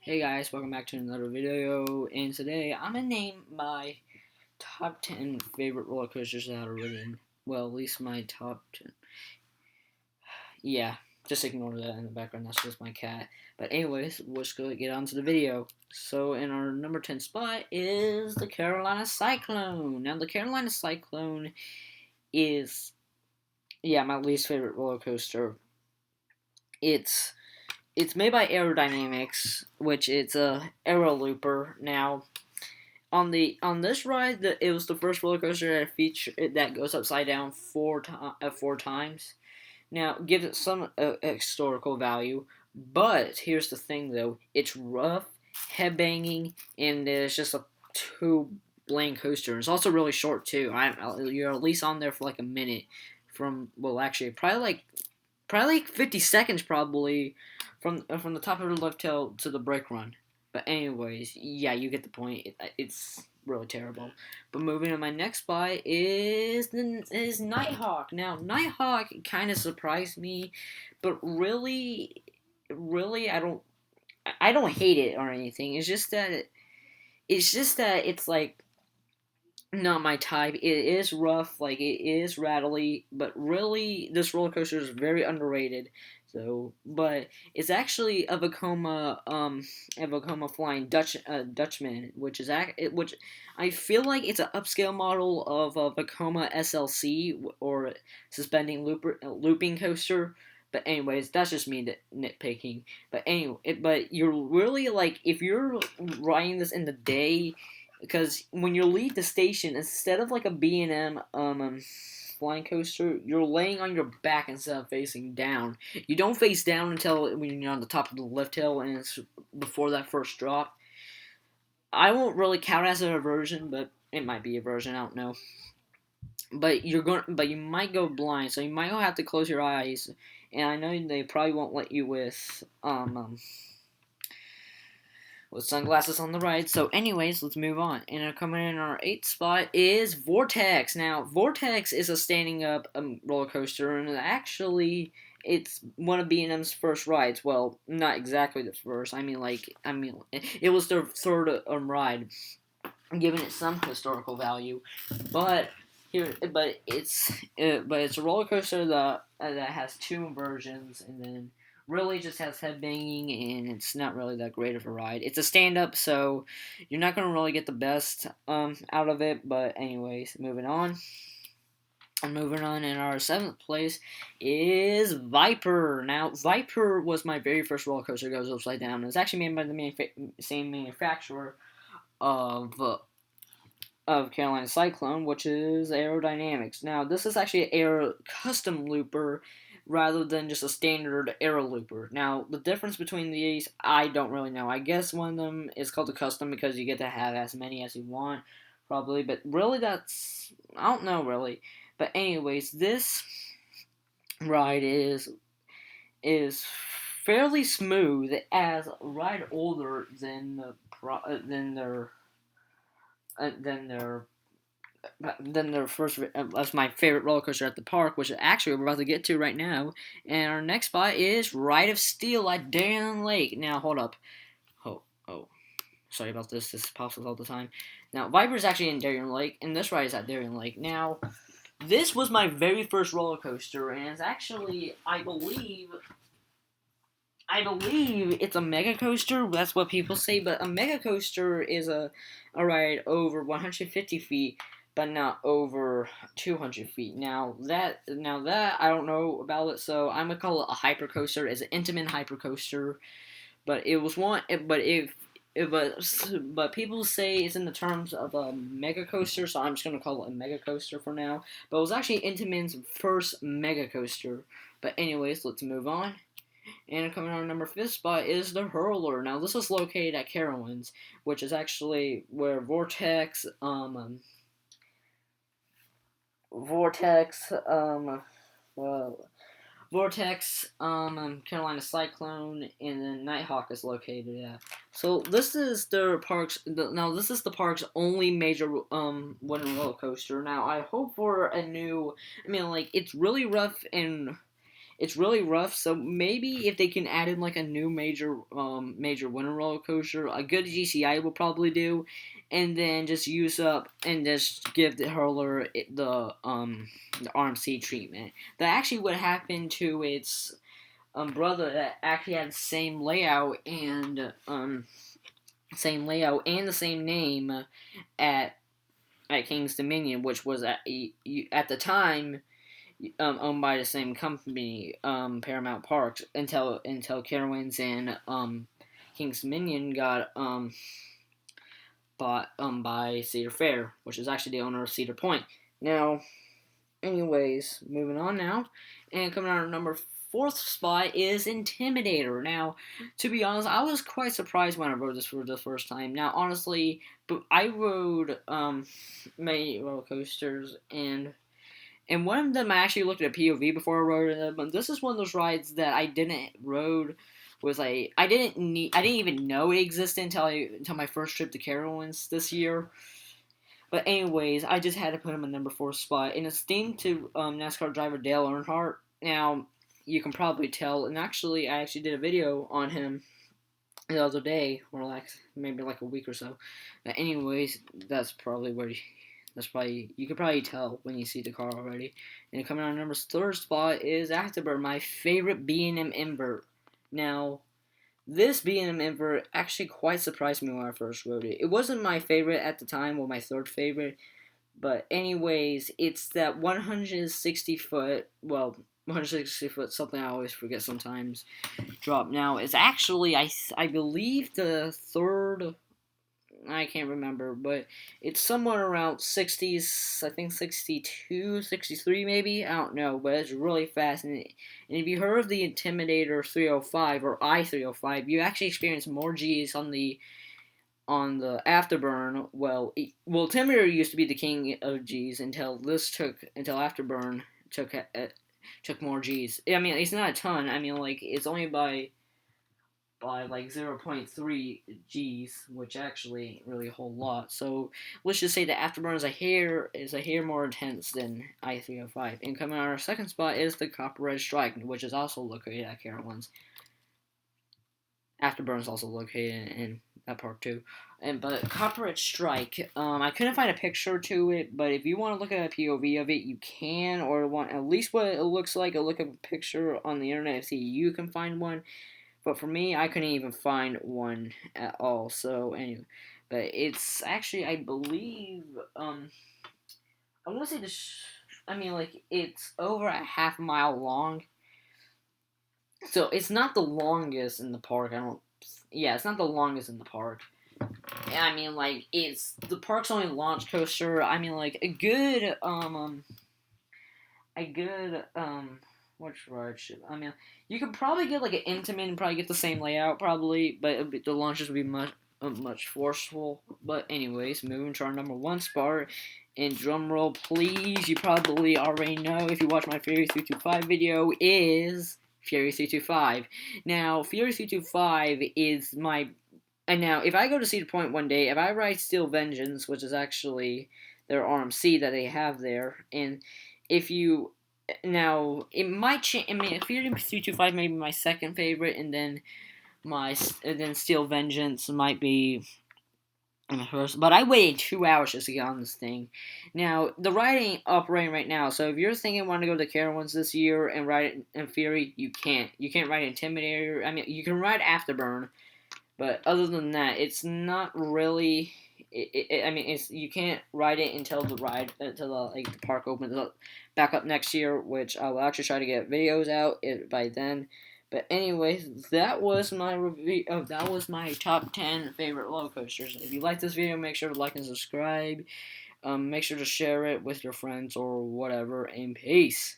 Hey guys, welcome back to another video, and today I'm gonna name my top 10 favorite roller coasters that I've ridden. Well, at least my top 10. Yeah, just ignore that in the background, that's just my cat. But anyways, let's go get on to the video. So in our number 10 spot is the Carolina Cyclone. Now the Carolina Cyclone is, my least favorite roller coaster. It's it's made by Aerodynamics, which it's a Aero Looper. Now on this ride, it was the first roller coaster that goes upside down four times. Now, gives it some historical value, but here's the thing though: it's rough, headbanging, and it's just a two lane coaster. It's also really short too. You're at least on there for like a minute. Actually, probably like 50 seconds probably from the top of the left tail to the brake run. But anyways, yeah, you get the point. It's really terrible. But moving to my next spot is Nighthawk. Now Nighthawk kind of surprised me, but really I don't hate it or anything. It's just that it's like not my type. It is rough, like it is rattly, but really this roller coaster is very underrated. So, but it's actually a Vekoma Flying Dutchman, which I feel like it's an upscale model of a Vekoma SLC or looping coaster. But anyways, that's just me nitpicking. But you're really like if you're riding this in the day, because when you leave the station, instead of like a B&M flying coaster, you're laying on your back instead of facing down. You don't face down until when you're on the top of the lift hill and it's before that first drop. I won't really count it as a version, but it might be a version. I don't know. But you might go blind, so you might have to close your eyes. And I know they probably won't let you with sunglasses on the ride. So, anyways, let's move on. And coming in our eighth spot is Vortex. Now, Vortex is a standing up roller coaster, and actually, it's one of B&M's first rides. Well, not exactly the first. It was their third ride, giving it some historical value. But it's a roller coaster that has two versions, and then really just has headbanging, and it's not really that great of a ride. It's a stand up, so you're not gonna really get the best out of it. But anyways, moving on. And moving on, in our seventh place is Viper. Now, Viper was my very first roller coaster that goes upside down. It was actually made by the same manufacturer of Carolina Cyclone, which is Aerodynamics. Now, this is actually an Aero custom looper rather than just a standard Aero looper. Now, the difference between these, I don't really know. I guess one of them is called a custom because you get to have as many as you want, probably. But really, I don't know, really. But anyways, this ride is fairly smooth as a ride older than their first. That's my favorite roller coaster at the park, which actually we're about to get to right now. And our next spot is Ride of Steel at Darien Lake. Now hold up. Oh, sorry about this. This pops up all the time. Now Viper is actually in Darien Lake, and this ride is at Darien Lake. Now this was my very first roller coaster, and it's actually I believe it's a mega coaster. That's what people say, but a mega coaster is a ride over 150 feet, but not over 200 feet. Now that I don't know about it, so I'm gonna call it a hyper coaster. It's an Intamin hyper coaster, but it was one. But people say it's in the terms of a mega coaster, so I'm just gonna call it a mega coaster for now. But it was actually Intamin's first mega coaster. But anyways, let's move on. And coming on our number fifth spot is the Hurler. Now this is located at Carowinds, which is actually where Vortex, Carolina Cyclone, and then Nighthawk is located at. So this is their parks. Now this is the park's only major wooden roller coaster. Now I hope for a new. Like it's really rough and it's really rough. So maybe if they can add in like a new major winter roller coaster, a good GCI will probably do, and then just use up and just give the hurler the RMC treatment. That actually would happen to its brother that actually had the same layout and the same name at King's Dominion, which was at the time owned by the same company, Paramount Parks, until Carowinds and King's Dominion got bought by Cedar Fair, which is actually the owner of Cedar Point. Now, anyways, moving on now, and coming on our number 4th spot is Intimidator. Now, to be honest, I was quite surprised when I rode this for the first time. Now, honestly, but I rode many roller coasters, and one of them I actually looked at a POV before I rode it. But this is one of those rides that I didn't rode. Was like I didn't even know it existed until my first trip to Carowinds this year. But anyways, I just had to put him in number 4 spot, and it's themed to NASCAR driver Dale Earnhardt. Now, you can probably tell, and actually, I actually did a video on him the other day, or like maybe like a week or so. But anyways, that's probably you could probably tell when you see the car already. And coming on number 3rd spot is Afterburn, my favorite B&M invert. Now, this B&M invert actually quite surprised me when I first rode it. It wasn't my favorite at the time, or my 3rd favorite, but anyways, it's that 160 foot, 160 foot, something I always forget sometimes, drop. Now, it's actually, I believe the 3rd, I can't remember, but it's somewhere around 60s, I think 62, 63 maybe, I don't know, but it's really fast, and if you heard of the Intimidator 305, or I-305, you actually experience more G's on the Afterburn. Well, Intimidator used to be the king of G's until Afterburn took more G's. I mean, it's not a ton, I mean, like, it's only by like 0.3 G's, which actually ain't really a whole lot. So let's just say the Afterburn is a hair more intense than I-305. And coming on our 2nd spot is the Copperhead Strike, which is also located at Carowinds. Afterburn is also located in that park too. But Copperhead Strike, I couldn't find a picture to it, but if you want to look at a POV of it, you can, or want at least what it looks like, look at a picture on the internet and see you can find one. But for me, I couldn't even find one at all. So anyway, but it's actually, I believe, I want to say it's over a half mile long. So it's not the longest in the park. It's not the longest in the park. I mean, like, it's the park's only launch coaster. I mean, like, a good which ride should I mean? You could probably get like an Intamin and probably get the same layout probably, but the launches would be much forceful. But anyways, moving to our number 1 spot, and drum roll please, you probably already know if you watch my Fury 325 video, is Fury 325. Now, Fury 325 is my, and now if I go to Cedar Point one day, if I ride Steel Vengeance, which is actually their RMC that they have there, and if you now it might change. I mean, Fury 325 may be my 2nd favorite, and then Steel Vengeance might be my 1st. But I waited 2 hours just to get on this thing. Now the ride ain't operating right now, so if you're thinking want to go to the Carowinds this year and ride it in Fury, you can't. You can't ride Intimidator. I mean, you can ride Afterburn, but other than that, it's not really. You can't ride it until the park opens up back up next year, which I will actually try to get videos out by then. But anyways, that was my review. That was my top 10 favorite roller coasters. If you like this video, make sure to like and subscribe. Make sure to share it with your friends or whatever. And peace.